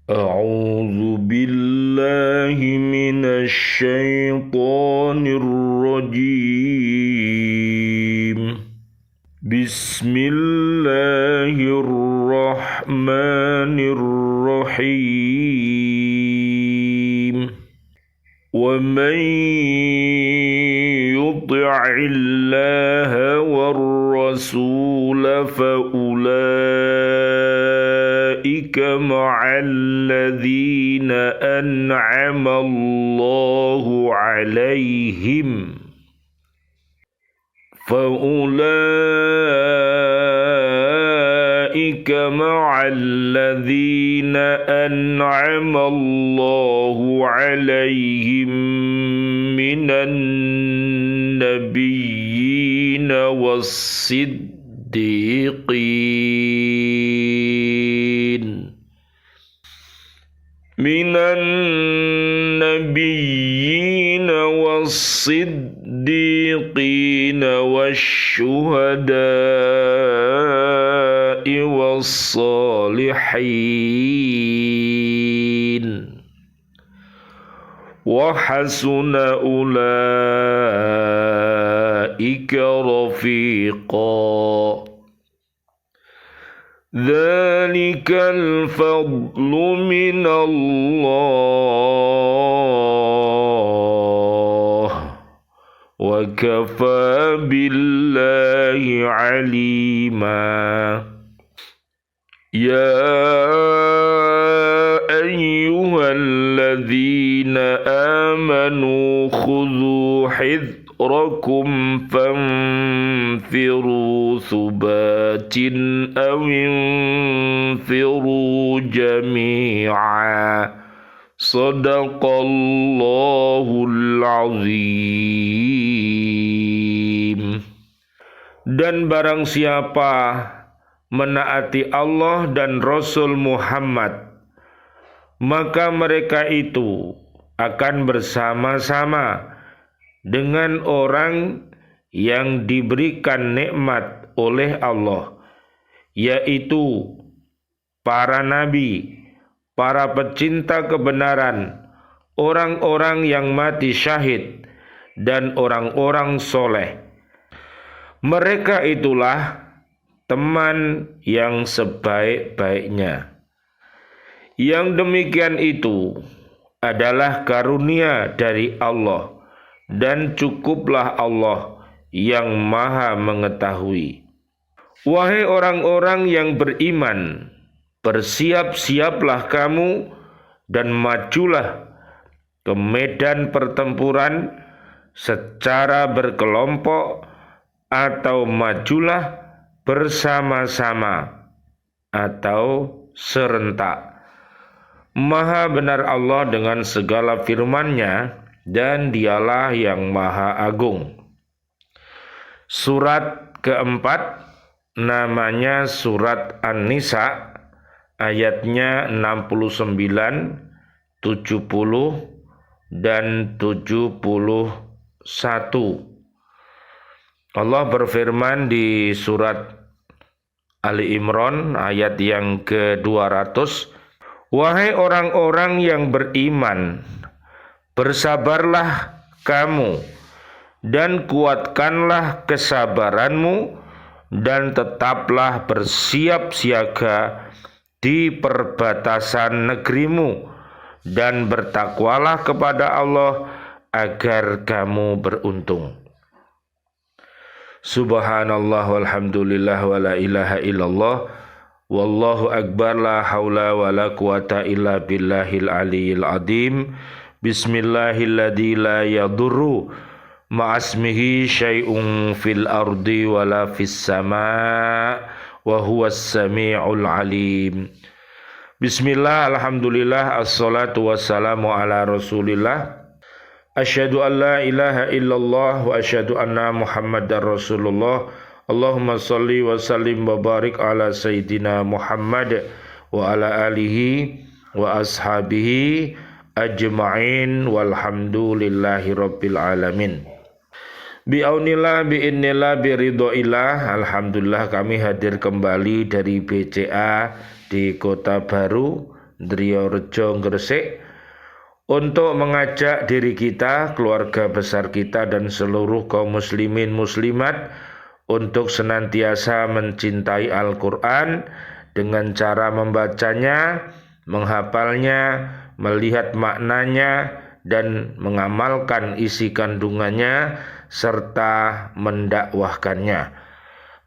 أعوذ بالله من الشيطان الرجيم. بسم الله الرحمن الرحيم. ومن يطع الله والرسول فأولئك مع الذين أنعم الله عليهم من النبيين والصديقين والشهداء والصالحين وحسن أولئك رفيقا. ذلك الفضل من الله وكفى بالله عليما. يا أيها الذين آمنوا خذوا حذركم فانفروا ثبات أو انفروا جميعا. صدق الله العظيم. Dan barang siapa menaati Allah dan Rasul Muhammad, maka mereka itu akan bersama-sama dengan orang yang diberikan nikmat oleh Allah, yaitu para nabi, para pecinta kebenaran, orang-orang yang mati syahid, dan orang-orang soleh. Mereka itulah teman yang sebaik-baiknya. Yang demikian itu adalah karunia dari Allah, dan cukuplah Allah yang maha mengetahui. Wahai orang-orang yang beriman, bersiap-siaplah kamu dan majulah ke medan pertempuran secara berkelompok atau majulah bersama-sama atau serentak. Maha benar Allah dengan segala firman-Nya, dan Dialah yang Maha Agung. Surat keempat namanya surat An-Nisa, ayatnya 69, 70 dan 71. Allah berfirman di surat Ali Imran ayat yang ke-200, wahai orang-orang yang beriman, bersabarlah kamu dan kuatkanlah kesabaranmu, dan tetaplah bersiap siaga di perbatasan negerimu, dan bertakwalah kepada Allah agar kamu beruntung. Subhanallah walhamdulillah wa la ilaha illallah wallahu akbar, la haula wa la quwata illa billahil aliyil adim. Bismillahilladzi la yadurru ma'asmihi syai'un fil ardi wa la fis sama' wa huwas sami'ul alim. Bismillah, alhamdulillah, assalatu wassalamu ala rasulillah. Asyhadu an la ilaha illallah wa asyhadu anna Muhammadar Rasulullah. Allahumma salli wa sallim wa barik ala sayyidina Muhammad wa ala alihi wa ashabihi ajma'in walhamdulillahi rabbil alamin. Bi'aunillah, bi'inillah, biridhoillah. Alhamdulillah kami hadir kembali dari BCA di Kota Baru Driyorejo Gresik, untuk mengajak diri kita, keluarga besar kita dan seluruh kaum muslimin muslimat untuk senantiasa mencintai Al-Quran dengan cara membacanya, menghafalnya, melihat maknanya, dan mengamalkan isi kandungannya serta mendakwahkannya.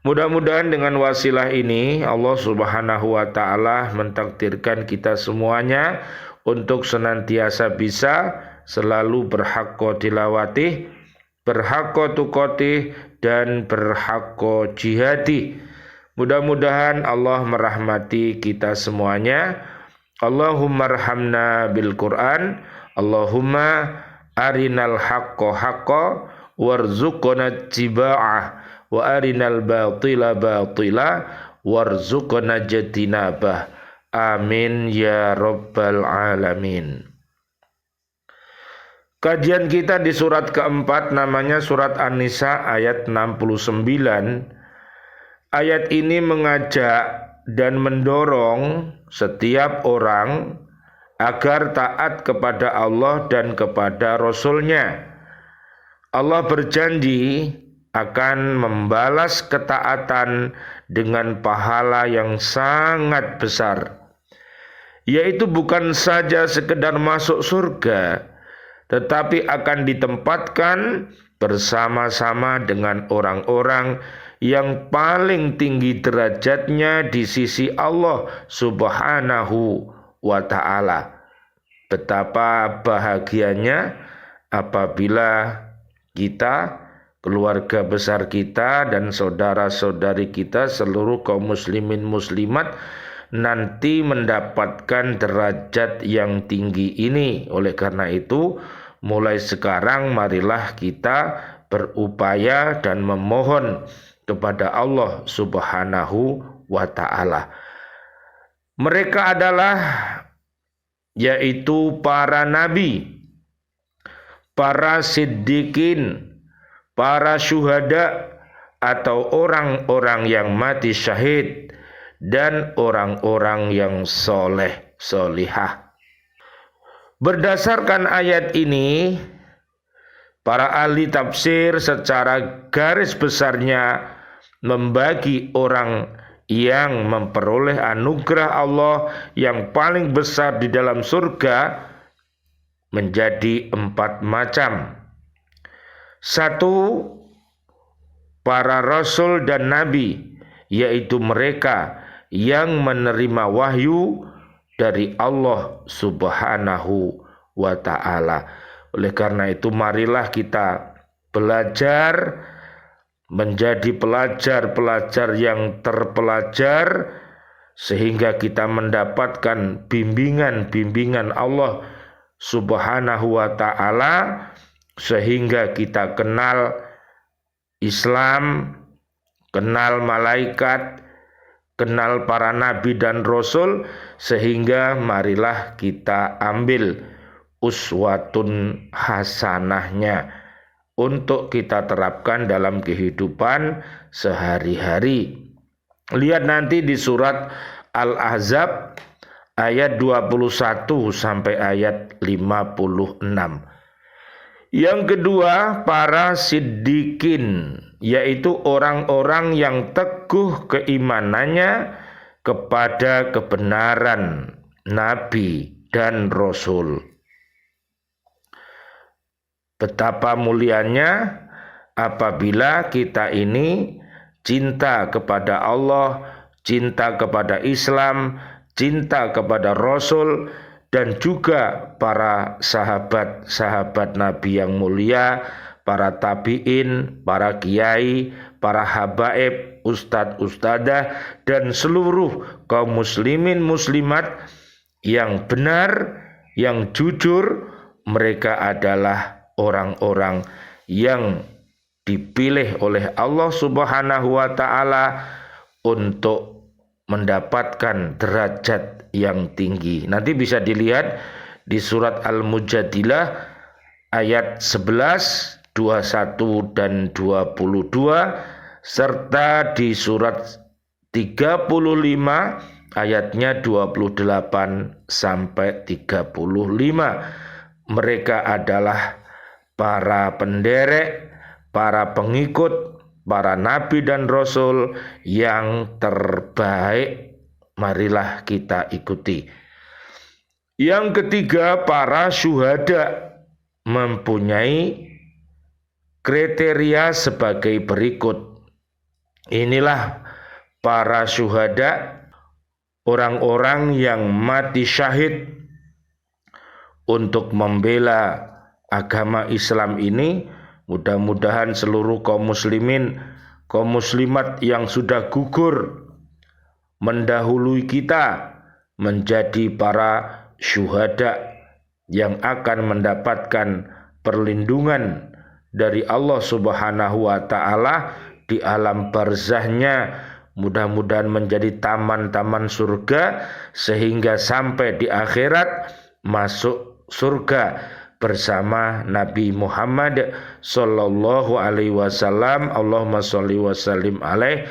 Mudah-mudahan dengan wasilah ini Allah Subhanahu wa taala mentakdirkan kita semuanya untuk senantiasa bisa selalu berhaqqa tilawati, berhaqqa tuqati, dan berhaqqa jihadi. Mudah-mudahan Allah merahmati kita semuanya. Allahumma arhamna bil Qur'an, Allahumma arinal haqqa haqqa warzuqna ittiba'ah, wa arinal batila batila warzuqna jatinabah. Amin ya rabbal alamin. Kajian kita di surat keempat namanya surat An-Nisa ayat 69. Ayat ini mengajak dan mendorong setiap orang agar taat kepada Allah dan kepada Rasul-Nya. Allah berjanji akan membalas ketaatan dengan pahala yang sangat besar, yaitu bukan saja sekedar masuk surga, tetapi akan ditempatkan bersama-sama dengan orang-orang yang paling tinggi derajatnya di sisi Allah Subhanahu wa ta'ala. Betapa bahagianya apabila kita, keluarga besar kita, dan saudara-saudari kita, seluruh kaum muslimin muslimat nanti mendapatkan derajat yang tinggi ini. Oleh karena itu, mulai sekarang marilah kita berupaya dan memohon kepada Allah Subhanahu wa ta'ala. Mereka adalah yaitu para nabi, para siddiqin, para syuhada atau orang-orang yang mati syahid, dan orang-orang yang soleh solihah. Berdasarkan ayat ini, para ahli tafsir secara garis besarnya membagi orang yang memperoleh anugerah Allah yang paling besar di dalam surga menjadi 4 macam. 1, para rasul dan nabi, yaitu mereka yang menerima wahyu dari Allah Subhanahu wa ta'ala. Oleh karena itu marilah kita belajar menjadi pelajar-pelajar yang terpelajar, sehingga kita mendapatkan bimbingan-bimbingan Allah Subhanahu wa ta'ala, sehingga kita kenal Islam, kenal malaikat, kenal para nabi dan rasul, sehingga marilah kita ambil uswatun hasanahnya untuk kita terapkan dalam kehidupan sehari-hari. Lihat nanti di surat Al-Ahzab ayat 21 sampai ayat 56. Yang kedua, para siddiqin, yaitu orang-orang yang teguh keimanannya kepada kebenaran nabi dan rasul. Betapa mulianya apabila kita ini cinta kepada Allah, cinta kepada Islam, cinta kepada Rasul, dan juga para sahabat-sahabat Nabi yang mulia, para tabi'in, para kiai, para habaib, ustadz, ustadzah, dan seluruh kaum muslimin muslimat yang benar, yang jujur. Mereka adalah orang-orang yang dipilih oleh Allah Subhanahu wa ta'ala untuk mendapatkan derajat yang tinggi. Nanti bisa dilihat di surat Al-Mujadilah ayat 11, 21 dan 22, serta di surat 35 ayatnya 28 sampai 35. Mereka adalah para penderek, para pengikut, para nabi dan rasul yang terbaik. Marilah kita ikuti. Yang ketiga, para syuhada mempunyai kriteria sebagai berikut. Inilah para syuhada, orang-orang yang mati syahid untuk membela agama Islam ini. Mudah-mudahan seluruh kaum muslimin, kaum muslimat yang sudah gugur mendahului kita menjadi para syuhada yang akan mendapatkan perlindungan dari Allah Subhanahu wa taala di alam barzahnya. Mudah-mudahan menjadi taman-taman surga sehingga sampai di akhirat masuk surga bersama Nabi Muhammad sallallahu alaihi wasallam. Allahumma sholli wa sallim alaih,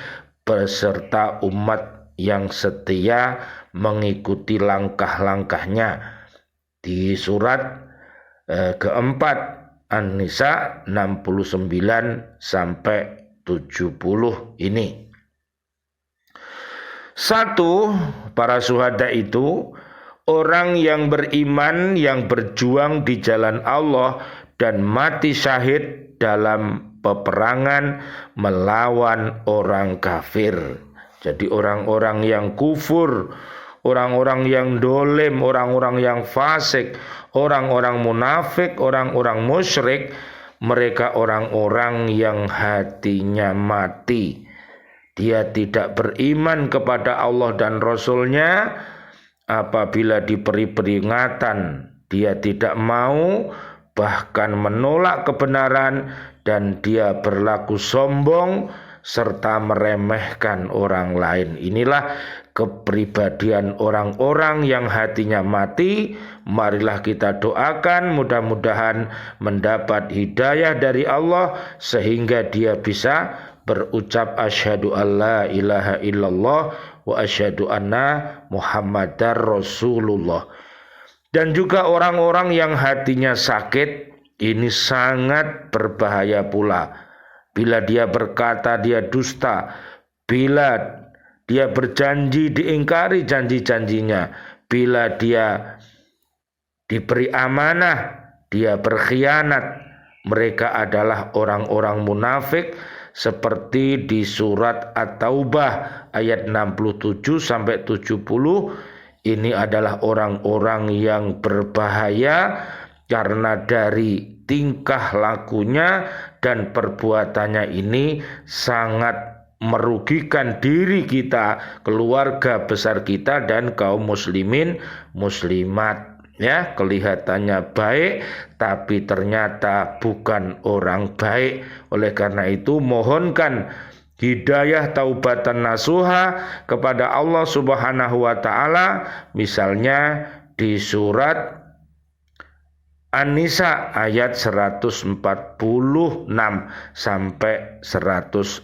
beserta umat yang setia mengikuti langkah-langkahnya. Di surat keempat An-Nisa 69 sampai 70 ini. 1. Para syuhada itu orang yang beriman, yang berjuang di jalan Allah dan mati syahid dalam peperangan melawan orang kafir. Jadi orang-orang yang kufur, orang-orang yang dolim, orang-orang yang fasik, orang-orang munafik, orang-orang musyrik, mereka orang-orang yang hatinya mati. Dia tidak beriman kepada Allah dan Rasul-Nya. Apabila diberi peringatan, dia tidak mau, bahkan menolak kebenaran, dan dia berlaku sombong serta meremehkan orang lain. Inilah kepribadian orang-orang yang hatinya mati. Marilah kita doakan mudah-mudahan mendapat hidayah dari Allah sehingga dia bisa berucap asyhadu alla ilaha illallah wa asyhadu anna muhammadar rasulullah. Dan juga orang-orang yang hatinya sakit, ini sangat berbahaya pula. Bila dia berkata dia dusta, bila dia berjanji diingkari janji-janjinya, bila dia diberi amanah dia berkhianat. Mereka adalah orang-orang munafik seperti di surat At-Taubah ayat 67 sampai 70. Ini adalah orang-orang yang berbahaya karena dari tingkah lakunya dan perbuatannya ini sangat merugikan diri kita, keluarga besar kita, dan kaum muslimin muslimat. Ya, kelihatannya baik tapi ternyata bukan orang baik. Oleh karena itu mohonkan hidayah taubatan nasuha kepada Allah Subhanahu wa taala, misalnya di surat An-Nisa ayat 146 sampai 147.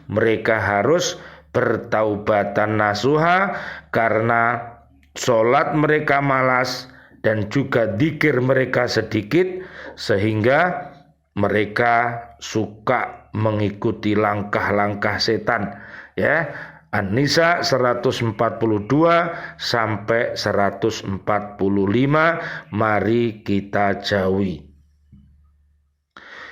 Mereka harus bertaubatan nasuha karena sholat mereka malas dan juga dzikir mereka sedikit, sehingga mereka suka mengikuti langkah-langkah setan. Ya, An-Nisa 142 sampai 145, mari kita jauhi.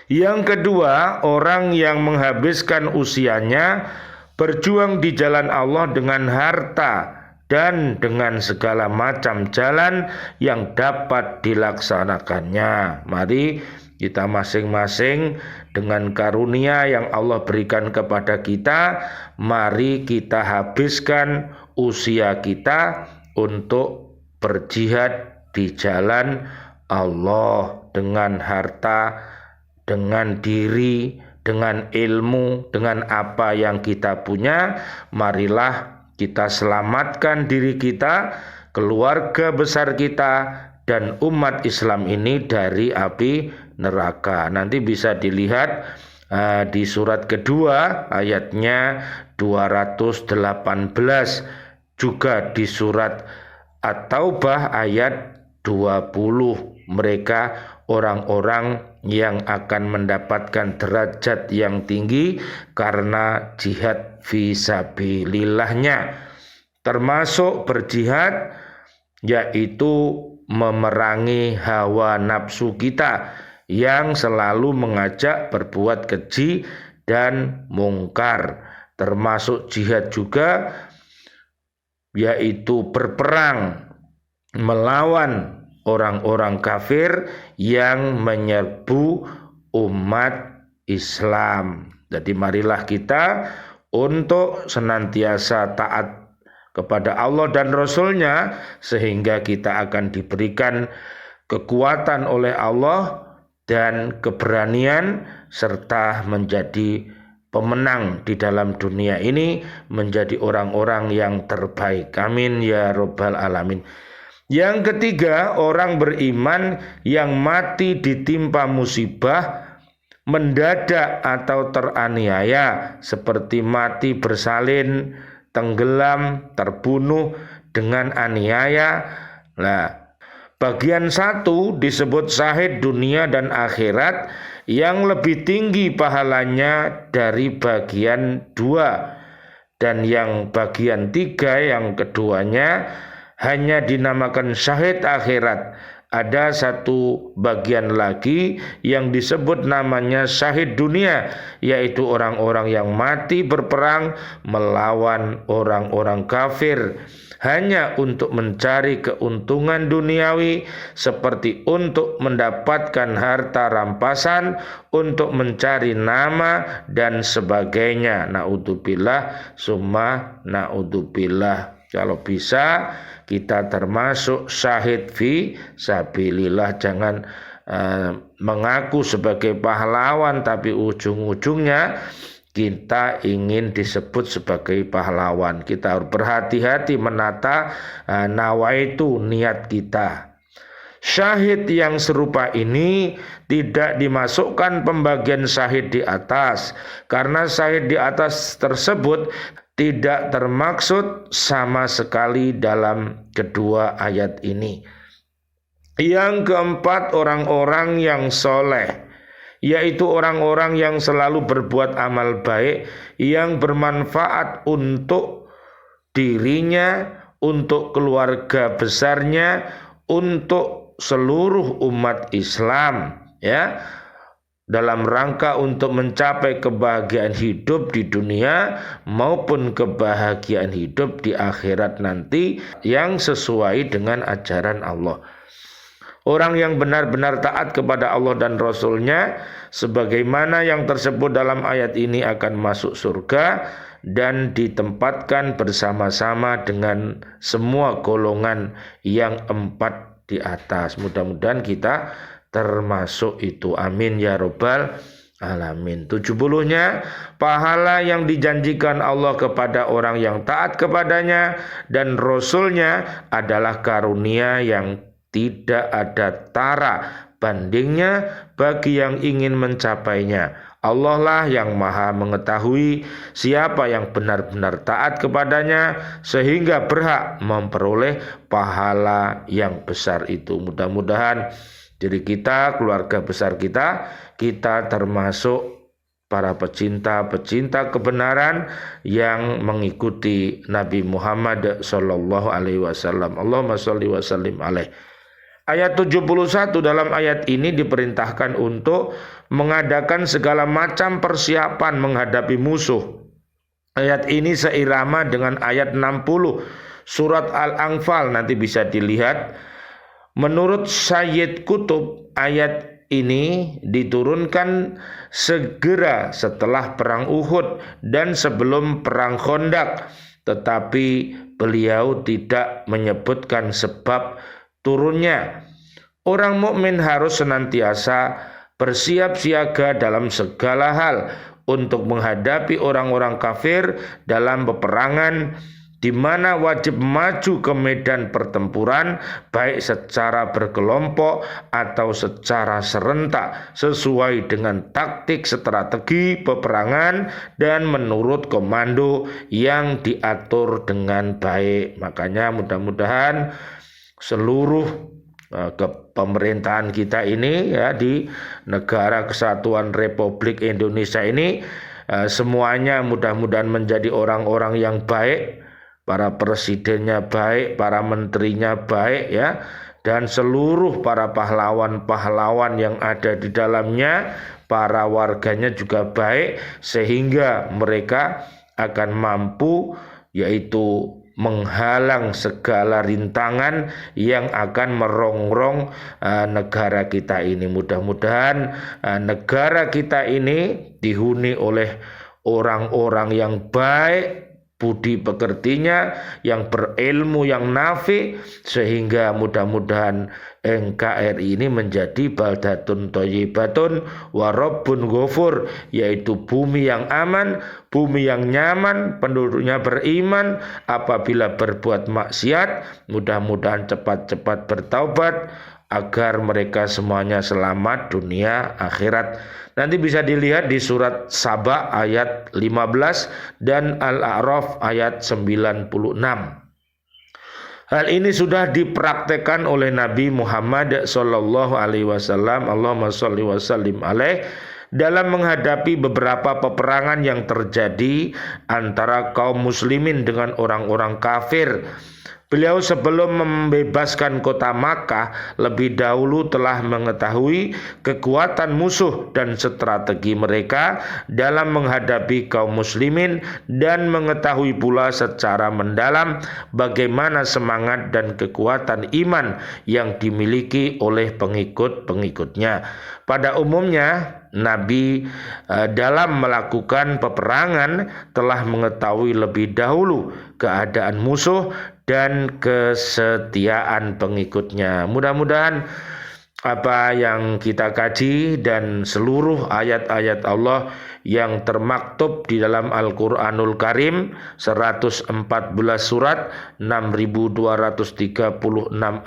Yang kedua, orang yang menghabiskan usianya berjuang di jalan Allah dengan harta dan dengan segala macam jalan yang dapat dilaksanakannya. Mari kita masing-masing dengan karunia yang Allah berikan kepada kita, mari kita habiskan usia kita untuk berjihad di jalan Allah dengan harta, dengan diri, dengan ilmu, dengan apa yang kita punya. Marilah kita selamatkan diri kita, keluarga besar kita, dan umat Islam ini dari api neraka. Nanti bisa dilihat di surat kedua ayatnya 218, juga di surat At-Taubah ayat 20. Mereka orang-orang yang akan mendapatkan derajat yang tinggi karena jihad fisabilillahnya, termasuk berjihad yaitu memerangi hawa nafsu kita yang selalu mengajak berbuat keji dan mungkar, termasuk jihad juga yaitu berperang melawan orang-orang kafir yang menyerbu umat Islam. Jadi marilah kita untuk senantiasa taat kepada Allah dan Rasul-Nya, sehingga kita akan diberikan kekuatan oleh Allah dan keberanian serta menjadi pemenang di dalam dunia ini, menjadi orang-orang yang terbaik. Amin ya Rabbal Alamin. Yang ketiga, orang beriman yang mati ditimpa musibah mendadak atau teraniaya, seperti mati bersalin, tenggelam, terbunuh dengan aniaya. Nah, bagian 1 disebut syahid dunia dan akhirat yang lebih tinggi pahalanya dari bagian 2. Dan yang bagian 3, yang keduanya, hanya dinamakan syahid akhirat. Ada satu bagian lagi yang disebut namanya syahid dunia, yaitu orang-orang yang mati berperang melawan orang-orang kafir hanya untuk mencari keuntungan duniawi, seperti untuk mendapatkan harta rampasan, untuk mencari nama dan sebagainya. Naudzubillah summa naudzubillah. Kalau bisa kita termasuk syahid fi sabilillah. Jangan mengaku sebagai pahlawan tapi ujung-ujungnya kita ingin disebut sebagai pahlawan. Kita harus berhati-hati menata nawaitu, niat kita. Syahid yang serupa ini tidak dimasukkan pembagian syahid di atas, karena syahid di atas tersebut tidak termaksud sama sekali dalam kedua ayat ini. Yang keempat, orang-orang yang soleh, yaitu orang-orang yang selalu berbuat amal baik yang bermanfaat untuk dirinya, untuk keluarga besarnya, untuk seluruh umat Islam, ya, dalam rangka untuk mencapai kebahagiaan hidup di dunia maupun kebahagiaan hidup di akhirat nanti yang sesuai dengan ajaran Allah. Orang yang benar-benar taat kepada Allah dan Rasul-Nya sebagaimana yang tersebut dalam ayat ini akan masuk surga dan ditempatkan bersama-sama dengan semua golongan yang 4 di atas. Mudah-mudahan kita termasuk itu. Amin ya Rabbal Alamin. 70-nya, pahala yang dijanjikan Allah kepada orang yang taat kepadanya dan Rasul-Nya adalah karunia yang tidak ada tara bandingnya bagi yang ingin mencapainya. Allah lah yang maha mengetahui siapa yang benar-benar taat kepadanya sehingga berhak memperoleh pahala yang besar itu. Mudah-mudahan diri kita, keluarga besar kita termasuk para pecinta-pecinta kebenaran yang mengikuti Nabi Muhammad sallallahu alaihi wasallam. Allahumma shalli wa sallim alaihi. Ayat 71 dalam ayat ini diperintahkan untuk mengadakan segala macam persiapan menghadapi musuh. Ayat ini seirama dengan ayat 60 surat Al-Anfal, nanti bisa dilihat. Menurut Sayyid Qutb, ayat ini diturunkan segera setelah perang Uhud dan sebelum perang Khandaq, tetapi beliau tidak menyebutkan sebab turunnya. Orang mukmin harus senantiasa bersiap siaga dalam segala hal untuk menghadapi orang-orang kafir dalam peperangan di mana wajib maju ke medan pertempuran baik secara berkelompok atau secara serentak sesuai dengan taktik strategi peperangan dan menurut komando yang diatur dengan baik. Makanya mudah-mudahan seluruh pemerintahan kita ini ya di Negara Kesatuan Republik Indonesia ini semuanya mudah-mudahan menjadi orang-orang yang baik, para presidennya baik, para menterinya baik ya, dan seluruh para pahlawan-pahlawan yang ada di dalamnya, para warganya juga baik, sehingga mereka akan mampu yaitu menghalang segala rintangan yang akan merongrong negara kita ini. Mudah-mudahan negara kita ini dihuni oleh orang-orang yang baik, budi pekertinya, yang berilmu, yang nafi, sehingga mudah-mudahan NKRI ini menjadi baldatun thayyibatun wa rabbun ghafur, yaitu bumi yang aman, bumi yang nyaman, penduduknya beriman. Apabila berbuat maksiat, mudah-mudahan cepat-cepat bertaubat agar mereka semuanya selamat dunia akhirat. Nanti bisa dilihat di surat Saba ayat 15 dan Al-A'raf ayat 96. Hal ini sudah dipraktekkan oleh Nabi Muhammad sallallahu alaihi wasallam, Allahumma shalli wa sallim alaih, dalam menghadapi beberapa peperangan yang terjadi antara kaum muslimin dengan orang-orang kafir. Beliau sebelum membebaskan kota Makkah lebih dahulu telah mengetahui kekuatan musuh dan strategi mereka dalam menghadapi kaum muslimin, dan mengetahui pula secara mendalam bagaimana semangat dan kekuatan iman yang dimiliki oleh pengikut-pengikutnya. Pada umumnya Nabi dalam melakukan peperangan telah mengetahui lebih dahulu keadaan musuh dan kesetiaan pengikutnya. Mudah-mudahan apa yang kita kaji dan seluruh ayat-ayat Allah yang termaktub di dalam Al-Quranul Karim 114 surat 6.236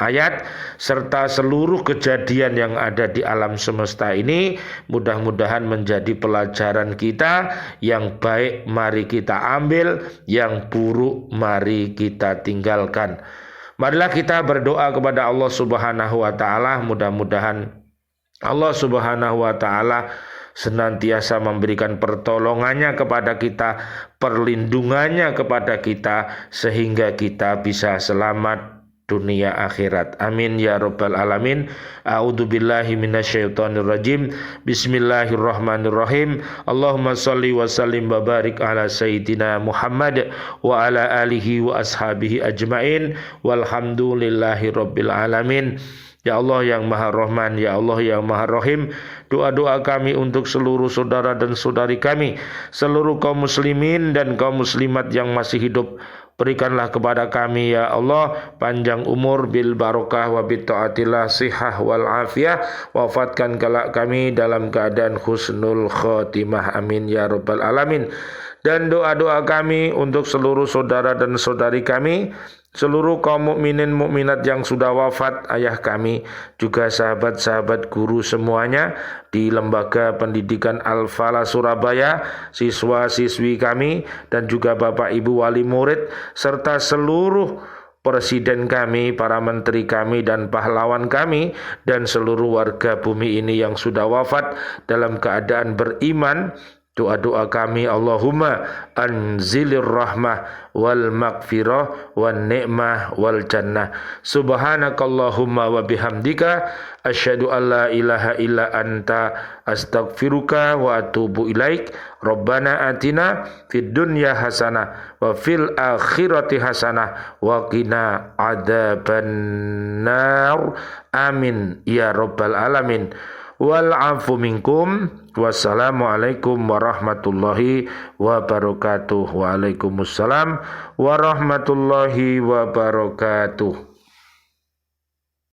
ayat serta seluruh kejadian yang ada di alam semesta ini mudah-mudahan menjadi pelajaran kita. Yang baik mari kita ambil, yang buruk mari kita tinggalkan. Marilah kita berdoa kepada Allah Subhanahu wa taala, mudah-mudahan Allah Subhanahu wa taala senantiasa memberikan pertolongannya kepada kita, perlindungannya kepada kita, sehingga kita bisa selamat dunia akhirat. Amin ya rabbal alamin. A'udzubillahi minasyaitonirrajim. Bismillahirrahmanirrahim. Allahumma shalli wa sallim wa barik ala sayyidina Muhammad wa ala alihi wa ashabihi ajmain walhamdulillahi rabbil alamin. Ya Allah yang Maha Rahman, Ya Allah yang Maha Rahim, doa-doa kami untuk seluruh saudara dan saudari kami, seluruh kaum muslimin dan kaum muslimat yang masih hidup, berikanlah kepada kami ya Allah panjang umur bil barokah wa bi taatillah sihah wal afiyah, wafatkan kelak kami dalam keadaan husnul khotimah, amin ya rabbal alamin. Dan doa-doa kami untuk seluruh saudara dan saudari kami, seluruh kaum mukminin mukminat yang sudah wafat, ayah kami, juga sahabat-sahabat guru semuanya di Lembaga Pendidikan Al-Falah Surabaya, siswa-siswi kami, dan juga Bapak Ibu wali murid, serta seluruh presiden kami, para menteri kami, dan pahlawan kami, dan seluruh warga bumi ini yang sudah wafat dalam keadaan beriman. Doa-doa kami, Allahumma anzilir rahmah wal maghfirah wan ni'mah wal jannah. Subhanakallahumma wa bihamdika asyhadu an la ilaha illa anta astaghfiruka wa atubu ilaik. Rabbana atina fid dunya hasanah wa fil akhirati hasanah wa qina adzabannar. Amin ya rabbal alamin. Wal afu minkum. Wassalamualaikum warahmatullahi wabarakatuh. Waalaikumsalam warahmatullahi wabarakatuh.